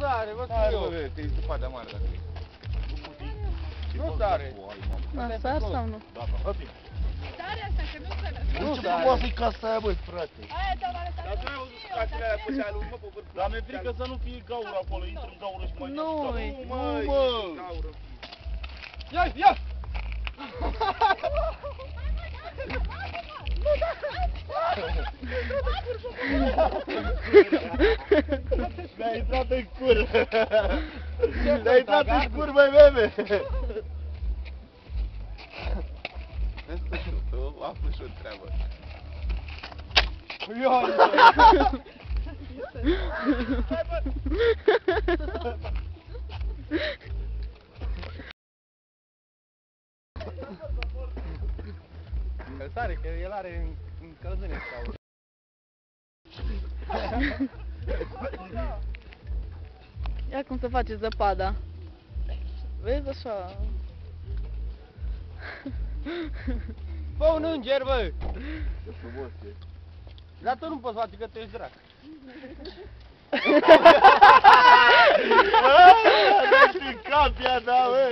sare, vă Hai, eu. bă, că-i zăpadă mare dacă e. Nu sare. Da, sar sau nu? Da, da. Sare asta, că nu se lăsă. Nu, ce frumoasă-i casa aia, băi, frate. Aia te-am arătat. Dar tu n-ai văzut casele aia pe dealul, mă, pe vârf. Dar mi-e frică să nu fie gaură acolo, intră în gaură și mai Nu, mă! Gaură. Ia, ia! Mi-a intrat în cur! Mi-a intrat în cur, băi, meme! În sfârșit, aflu și o treabă. Că sare, că el are încălzâne sau... Ia cum se face zăpada. Vezi așa? Fă un înger, bă! Ce frumos e. Dar tu nu poți face că tu ești drac. Dă-ți-n cap, ia, da, bă!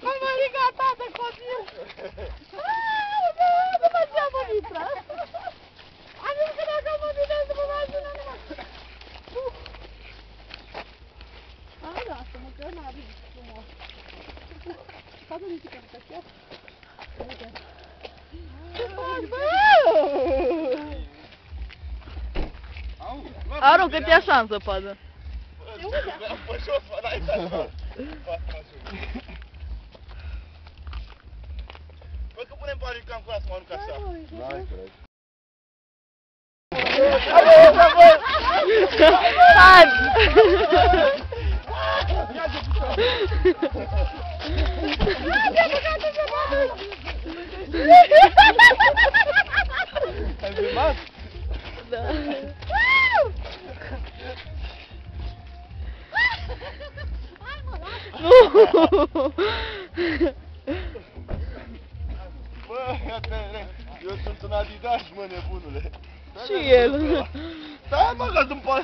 Păi mă riga ta de copil! Nu mă cheamă Mitra! Am zis că dacă mă vinezi, mă mașină, nu mă... A, da, să mă că n-a venit frumos. Poate nici că nu te chiar? Uite. Ce faci, bă? Aruncă-te așa în zăpadă. Pe jos, mă, n-ai dat. Bă, că punem banii cam cu asta, mă arunc așa. N-ai cred. Hai! Ai filmat? Da. Nu! Bă, eu sunt un Adidas, mă, nebunule. Și el. Stai, mă, că sunt pas.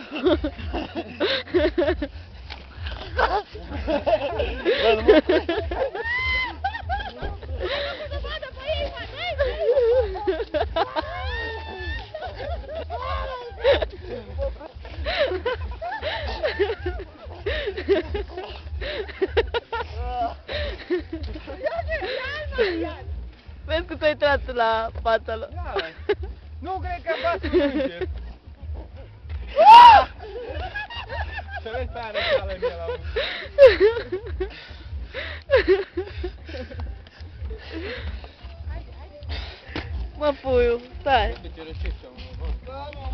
Vezi că tu ai intrat la fața lui. Nu cred că bați un înger. Să vezi pe aia răceală în el la unul. Mă, puiu, stai. Uite, ce răcește, mă.